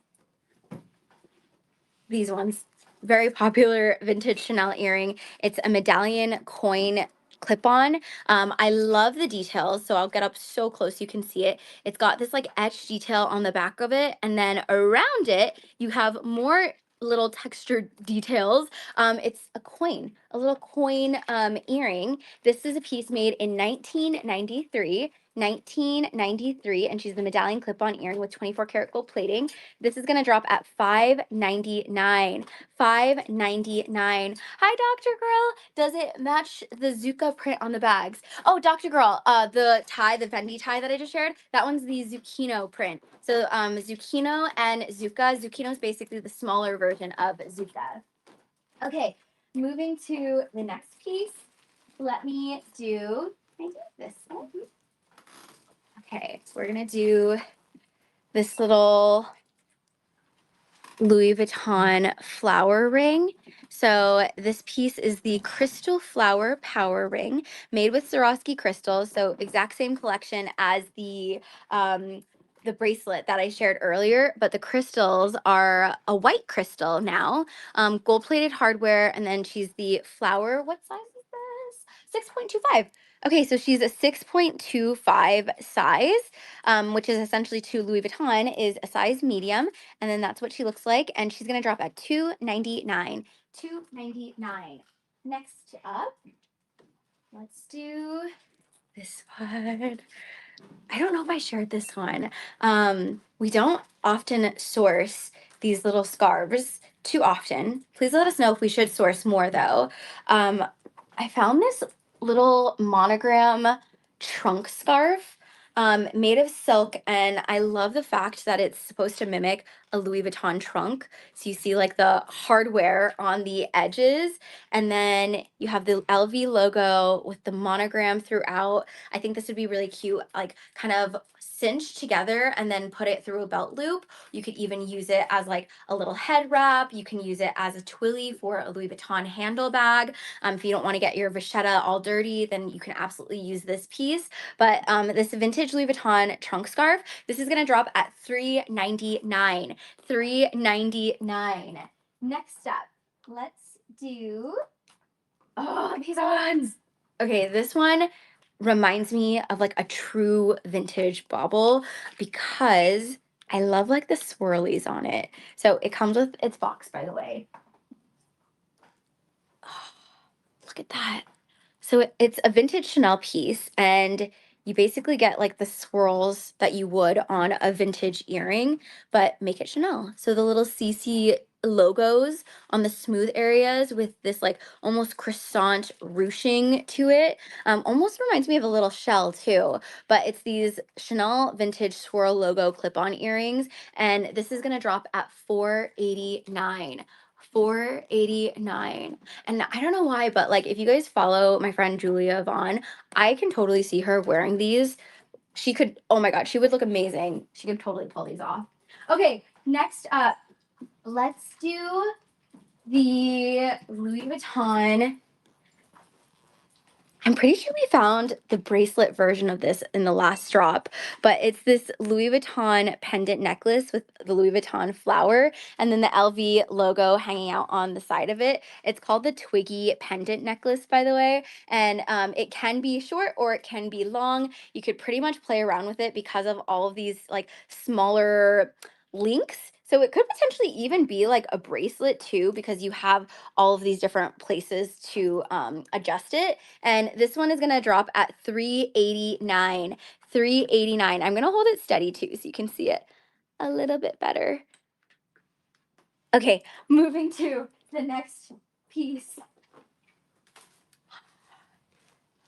These ones, very popular vintage Chanel earring. It's a medallion coin clip-on. I love the details, so I'll get up so close you can see it. It's got this like etched detail on the back of it, and then around it you have more little textured details. It's a coin, a little coin earring. This is a piece made in 1993. 1993, and she's the medallion clip-on earring with 24 karat gold plating. This is going to drop at $599. $599. Hi, Dr. Girl. Does it match the Zucca print on the bags? Oh, Dr. Girl, the tie, the Fendi tie that I just shared, that one's the Zucchino print. So Zucchino and Zucca. Zucchino is basically the smaller version of Zucca. Okay, moving to the next piece. Let me do, can I do this one? Okay, we're going to do this little Louis Vuitton flower ring. So this piece is the Crystal Flower Power Ring made with Swarovski crystals. So exact same collection as the bracelet that I shared earlier, but the crystals are a white crystal now, gold-plated hardware, and then she's the flower. What size is this? 6.25. Okay, so she's a 6.25 size, which is essentially to Louis Vuitton is a size medium, and then that's what she looks like. And she's gonna drop at $299. $299. Next up, let's do this one. I don't know if I shared this one. We don't often source these little scarves too often. Please let us know if we should source more though. I found this little monogram trunk scarf made of silk, and I love the fact that it's supposed to mimic a Louis Vuitton trunk. So you see like the hardware on the edges, and then you have the LV logo with the monogram throughout. I think this would be really cute, like kind of cinched together and then put it through a belt loop. You could even use it as like a little head wrap. You can use it as a twilly for a Louis Vuitton handle bag. If you don't want to get your vachetta all dirty, then you can absolutely use this piece. But this vintage Louis Vuitton trunk scarf, this is going to drop at $399. $399. Next up, let's do, oh, these ones. Okay, this one reminds me of like a true vintage bauble because I love like the swirlies on it. So it comes with its box, by the way. Oh, look at that. So it's a vintage Chanel piece, and you basically get like the swirls that you would on a vintage earring, but make it Chanel. So the little CC logos on the smooth areas with this like almost croissant ruching to it. Almost reminds me of a little shell too, but it's these Chanel vintage swirl logo clip-on earrings, and this is gonna drop at $489. $489. And I don't know why, but like if you guys follow my friend Julia Vaughn, I can totally see her wearing these. She could, oh my God, she would look amazing. She could totally pull these off. Okay, next up, let's do the Louis Vuitton. I'm pretty sure we found the bracelet version of this in the last drop, but it's this Louis Vuitton pendant necklace with the Louis Vuitton flower and then the LV logo hanging out on the side of it. It's called the Twiggy pendant necklace, by the way, and it can be short or it can be long. You could pretty much play around with it because of all of these like smaller links. So it could potentially even be like a bracelet too, because you have all of these different places to adjust it. And this one is gonna drop at $389. $389. I'm gonna hold it steady too so you can see it a little bit better. Okay, moving to the next piece.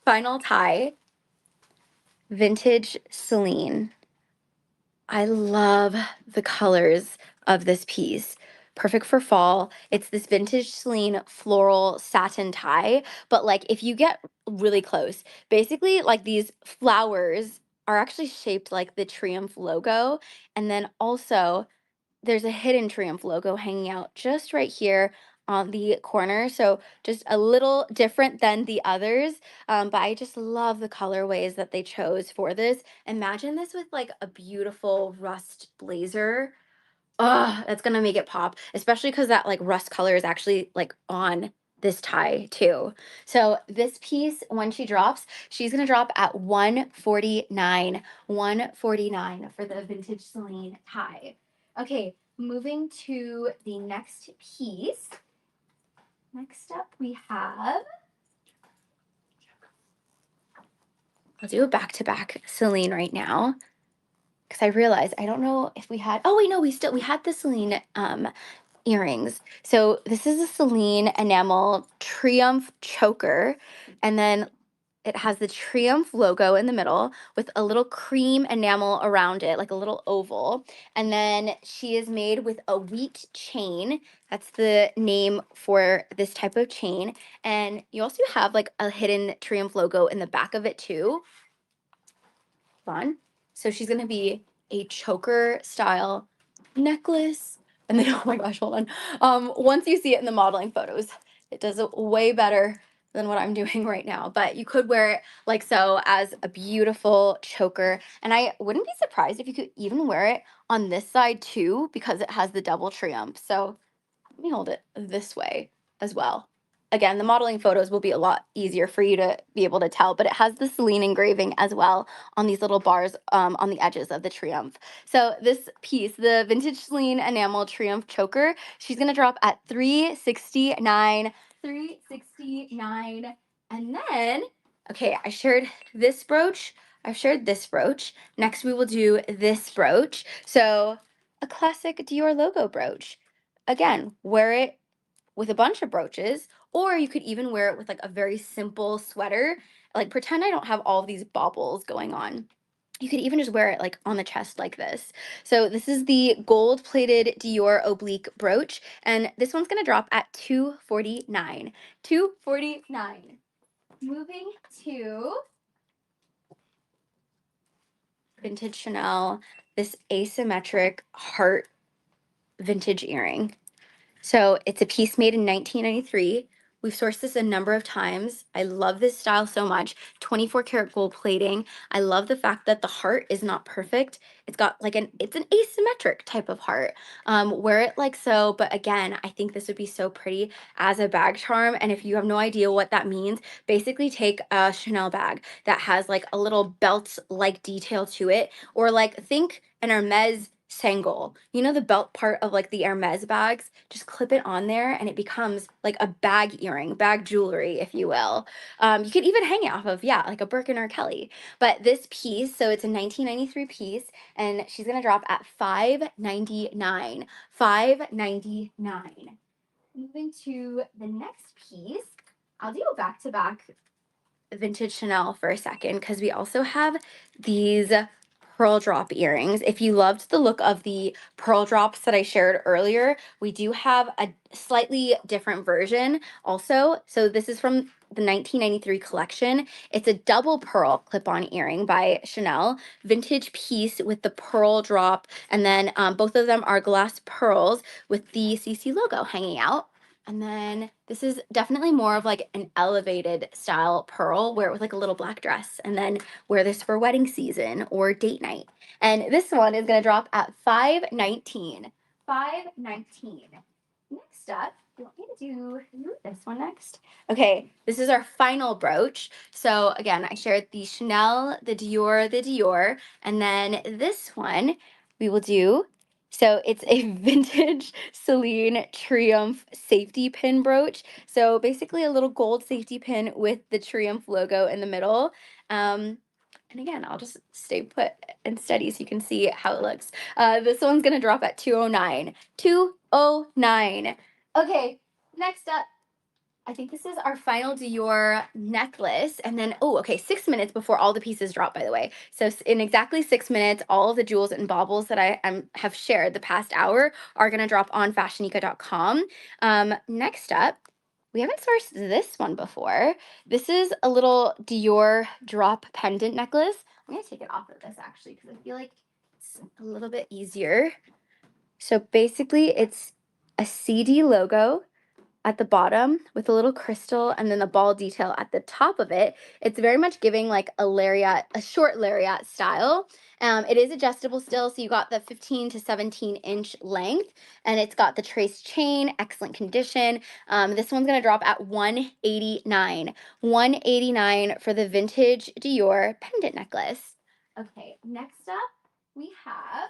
Final tie, vintage Celine. I love the colors of this piece. Perfect for fall. It's this vintage Celine floral satin tie, but like if you get really close, basically like these flowers are actually shaped like the Triumph logo. And then also there's a hidden Triumph logo hanging out just right here on the corner. So just a little different than the others. But I just love the colorways that they chose for this. Imagine this with like a beautiful rust blazer. Oh, that's gonna make it pop, especially because that like rust color is actually like on this tie too. So this piece, when she drops, she's gonna drop at 149. 149 for the vintage Celine tie. Okay, moving to the next piece. Next up we have, I'll do a back-to-back Celine right now because I realized I don't know if we had, oh wait, no, we had the Celine earrings. So this is a Celine enamel Triumph choker, and then it has the Triumph logo in the middle with a little cream enamel around it, like a little oval. And then she is made with a wheat chain. That's the name for this type of chain. And you also have like a hidden Triumph logo in the back of it too. Fun. So she's gonna be a choker style necklace And then, oh my gosh, hold on. Once you see it in the modeling photos, it does it way better than what I'm doing right now. But you could wear it like so as a beautiful choker. And I wouldn't be surprised if you could even wear it on this side too, because it has the double triumph. So let me hold it this way as well. Again, the modeling photos will be a lot easier for you to be able to tell, but it has the Celine engraving as well on these little bars on the edges of the Triumph. So this piece, the vintage Celine enamel Triumph choker, she's gonna drop at 369, 369. And then, okay, I shared this brooch. I've shared this brooch. Next, we will do this brooch. So a classic Dior logo brooch. Again, wear it with a bunch of brooches, or you could even wear it with like a very simple sweater. Like pretend I don't have all these baubles going on. You could even just wear it like on the chest like this. So this is the gold plated Dior oblique brooch, and this one's gonna drop at 249. 249. Moving to vintage Chanel, this asymmetric heart vintage earring. So it's a piece made in 1993. We've sourced this a number of times. I love this style so much. 24 karat gold plating. I love the fact that the heart is not perfect. It's got like it's an asymmetric type of heart. Wear it like so, but again, I think this would be so pretty as a bag charm. And if you have no idea what that means, basically take a Chanel bag that has like a little belt-like detail to it, or like think an Hermes Sangle. You know the belt part of like the Hermes bags? Just clip it on there and it becomes like a bag earring, bag jewelry, if you will. You could even hang it off of, yeah, like a Birkin or Kelly. But this piece, so it's a 1993 piece, and she's gonna drop at 599. 599. Moving to the next piece, I'll do a back-to-back vintage Chanel for a second because we also have these pearl drop earrings. If you loved the look of the pearl drops that I shared earlier, we do have a slightly different version also. So this is from the 1993 collection. It's a double pearl clip-on earring by Chanel, vintage piece with the pearl drop, and then both of them are glass pearls with the CC logo hanging out. And then this is definitely more of like an elevated style pearl. Wear it with like a little black dress and then wear this for wedding season or date night. And this one is gonna drop at 519. 519. Next up, you want me to do this one next? Okay, this is our final brooch. So again, I shared the Chanel, the Dior, and then this one we will do. So it's a vintage Celine Triumph safety pin brooch. So basically a little gold safety pin with the Triumph logo in the middle. And again, I'll just stay put and steady so you can see how it looks. This one's gonna drop at 209. 209. Okay, next up, I think this is our final Dior necklace. And then, oh, okay, 6 minutes before all the pieces drop, by the way. So in exactly 6 minutes, all of the jewels and baubles that I have shared the past hour are going to drop on fashionica.com. Next up, we haven't sourced this one before. This is a little Dior drop pendant necklace. I'm going to take it off of this actually because I feel like it's a little bit easier. So basically, it's a CD logo at the bottom with a little crystal and then the ball detail at the top of it. It's very much giving like a lariat, a short lariat style. It is adjustable still, so you got the 15 to 17-inch length, and it's got the trace chain, excellent condition. This one's gonna drop at 189. 189 for the vintage Dior pendant necklace. Okay, next up we have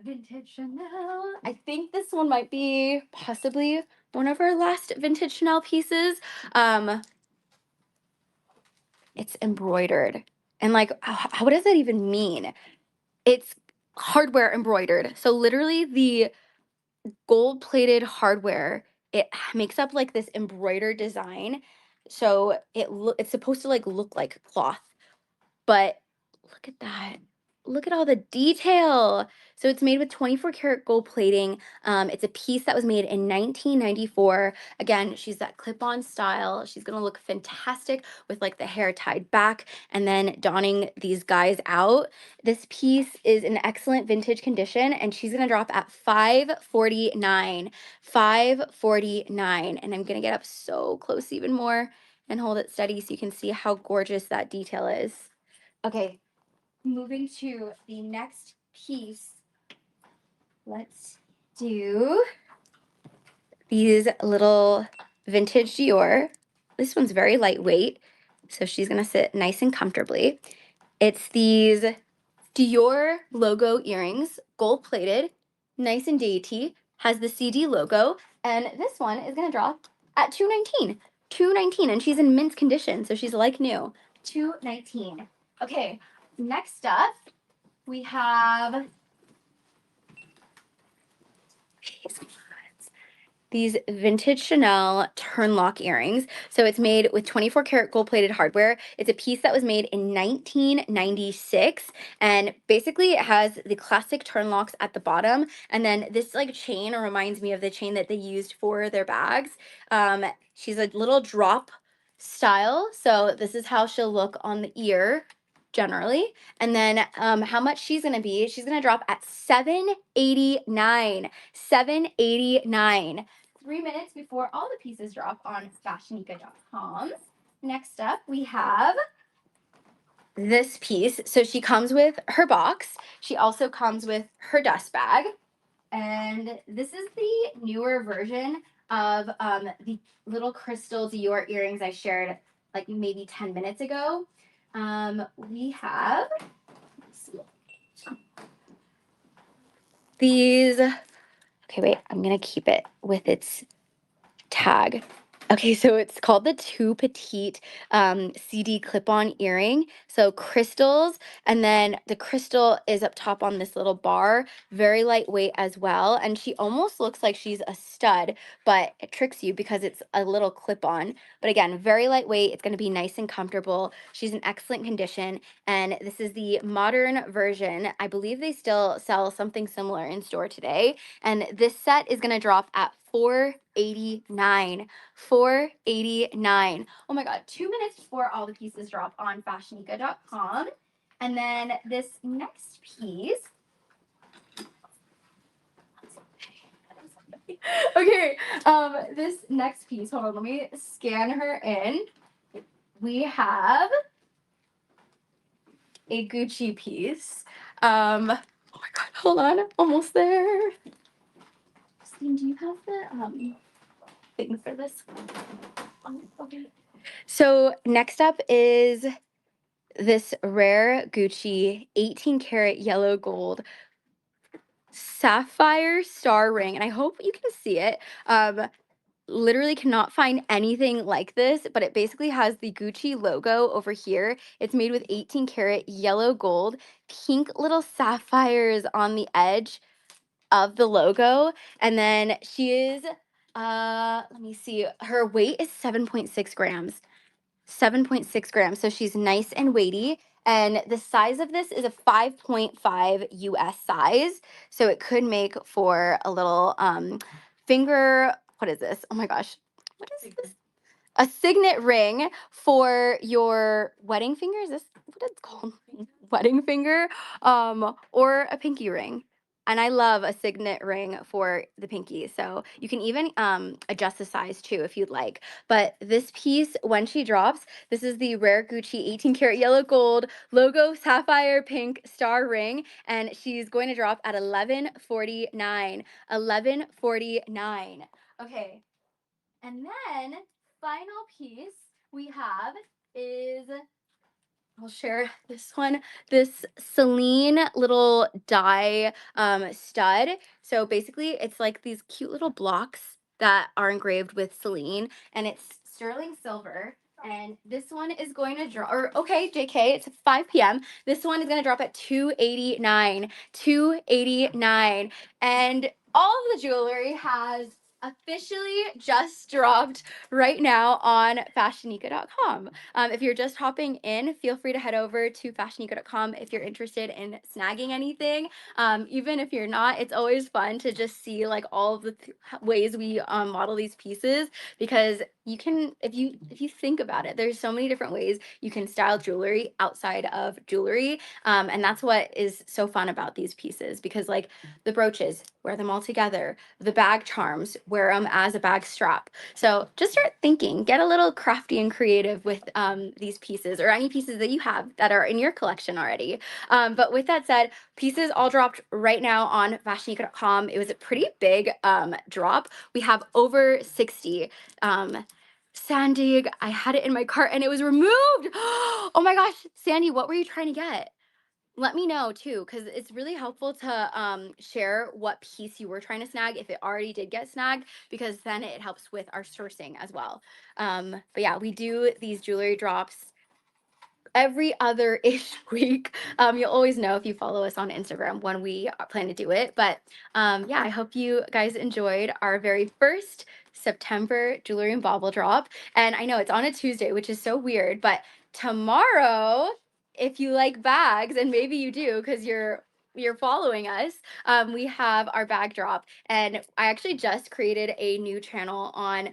vintage Chanel. I think this one might be possibly one of our last vintage Chanel pieces. It's embroidered. And like, what does that even mean? It's hardware embroidered. So literally the gold plated hardware, it makes up like this embroidered design. So it's supposed to like look like cloth, but look at that. look at all the detail. So it's made with 24 karat gold plating. It's a piece that was made in 1994. Again, she's that clip-on style. She's gonna look fantastic with like the hair tied back and then donning these guys out. This piece is in excellent vintage condition and she's gonna drop at $549. $549. And I'm gonna get up so close even more and hold it steady so you can see how gorgeous that detail is. Okay, moving to the next piece, let's do these little vintage Dior. This one's very lightweight, so she's gonna sit nice and comfortably. It's these Dior logo earrings, gold plated, nice and dainty, has the CD logo, and this one is gonna drop at $219. $219, and she's in mint condition, so she's like new. $219. Okay, next up, we have these vintage Chanel turn lock earrings. So it's made with 24 karat gold plated hardware. It's a piece that was made in 1996. And basically it has the classic turn locks at the bottom. And then this like chain reminds me of the chain that they used for their bags. She's a little drop style. So this is how she'll look on the ear generally. And then how much she's gonna be, she's gonna drop at $789. $789. 3 minutes before all the pieces drop on FashionNica.com. Next up, we have this piece. So she comes with her box. She also comes with her dust bag. And this is the newer version of the little crystal Dior earrings I shared like maybe 10 minutes ago. We have these. Okay, wait, I'm going to keep it with its tag. Okay, so it's called the Two Petite CD clip-on earring. So crystals, and then the crystal is up top on this little bar, very lightweight as well. And she almost looks like she's a stud, but it tricks you because it's a little clip-on. But again, very lightweight. It's going to be nice and comfortable. She's in excellent condition. And this is the modern version. I believe they still sell something similar in store today. And this set is going to drop at $489. $489. Oh my god, 2 minutes before all the pieces drop on FashionNica.com. And then this next piece. Okay, this next piece, hold on, let me scan her in. We have a Gucci piece. Oh my god, hold on, almost there. Christine, do you have the thing for this? Okay. So next up is this rare Gucci 18 karat yellow gold sapphire star ring, and I hope you can see it. Literally cannot find anything like this, but it basically has the Gucci logo over here. It's made with 18 karat yellow gold, pink little sapphires on the edge of the logo, and then she is let me see, her weight is 7.6 grams. 7.6 grams. So she's nice and weighty. And the size of this is a 5.5 US size. So it could make for a little finger. What is this? Oh my gosh. What is this? A signet ring for your wedding finger. Is this what it's called? Wedding finger. Or a pinky ring. And I love a signet ring for the pinky. So you can even adjust the size too if you'd like. But this piece, when she drops, this is the rare Gucci 18 karat yellow gold logo sapphire pink star ring. And she's going to drop at $1149. $1149. Okay. And then final piece we have is, I'll share this one, this Celine little die stud. So basically it's like these cute little blocks that are engraved with Celine, and it's sterling silver. And this one is going to drop, or okay, JK, it's 5 p.m. This one is going to drop at $289. $289. And all of the jewelry has officially just dropped right now on FashionNica.com. If you're just hopping in, feel free to head over to FashionNica.com if you're interested in snagging anything. Even if you're not, it's always fun to just see like all of the ways we model these pieces, because you can, if you think about it, there's so many different ways you can style jewelry outside of jewelry, and that's what is so fun about these pieces, because like the brooches, wear them all together, the bag charms, wear them as a bag strap. So just start thinking, get a little crafty and creative with these pieces, or any pieces that you have that are in your collection already. But with that said, pieces all dropped right now on fashionica.com. It was a pretty big drop. We have over 60. Sandy, I had it in my cart and it was removed. Oh my gosh, Sandy, what were you trying to get? Let me know too, because it's really helpful to share what piece you were trying to snag if it already did get snagged, because then it helps with our sourcing as well. But yeah, we do these jewelry drops every other ish week. You'll always know if you follow us on Instagram when we plan to do it. But yeah, I hope you guys enjoyed our very first September jewelry and bauble drop. And I know it's on a Tuesday, which is so weird, but tomorrow, if you like bags, and maybe you do because you're following us, we have our bag drop. And I actually just created a new channel on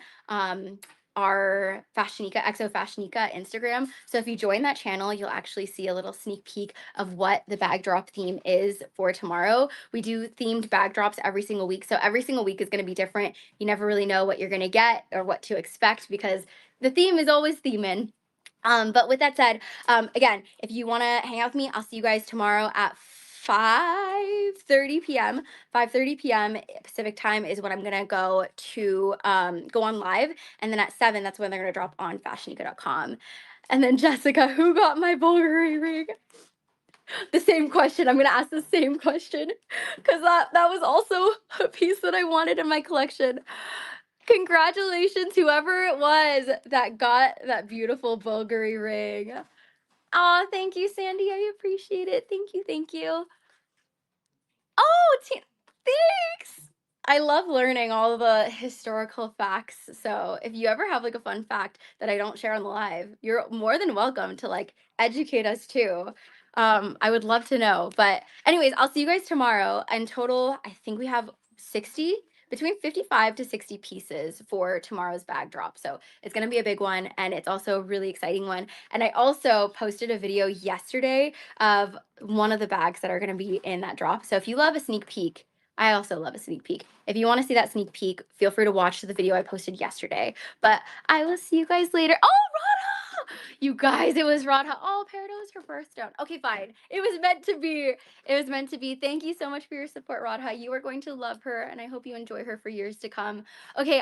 our FashionNica, XO FashionNica Instagram. So if you join that channel, you'll actually see a little sneak peek of what the bag drop theme is for tomorrow. We do themed bag drops every single week. So every single week is going to be different. You never really know what you're going to get or what to expect, because the theme is always theming. But with that said, again, if you want to hang out with me, I'll see you guys tomorrow at 5:30 p.m. 5:30 p.m. Pacific time is when I'm gonna go on live, and then at 7, that's when they're gonna drop on fashionica.com. And then Jessica, who got my Bulgari ring? The same question. I'm gonna ask the same question, because that was also a piece that I wanted in my collection. Congratulations, whoever it was that got that beautiful Bulgari ring. Oh, thank you, Sandy. I appreciate it. Thank you. Thank you. Oh, thanks. I love learning all the historical facts. So if you ever have like a fun fact that I don't share on the live, you're more than welcome to like educate us too. I would love to know. But anyways, I'll see you guys tomorrow. In total, I think we have 60, between 55 to 60 pieces for tomorrow's bag drop. So it's going to be a big one, and it's also a really exciting one. And I also posted a video yesterday of one of the bags that are going to be in that drop. So if you love a sneak peek, I also love a sneak peek. If you want to see that sneak peek, feel free to watch the video I posted yesterday. But I will see you guys later. Oh, Radha! You guys, it was Radha. Oh, Peridot was her birthstone. Okay, fine. It was meant to be. It was meant to be. Thank you so much for your support, Radha. You are going to love her, and I hope you enjoy her for years to come. Okay,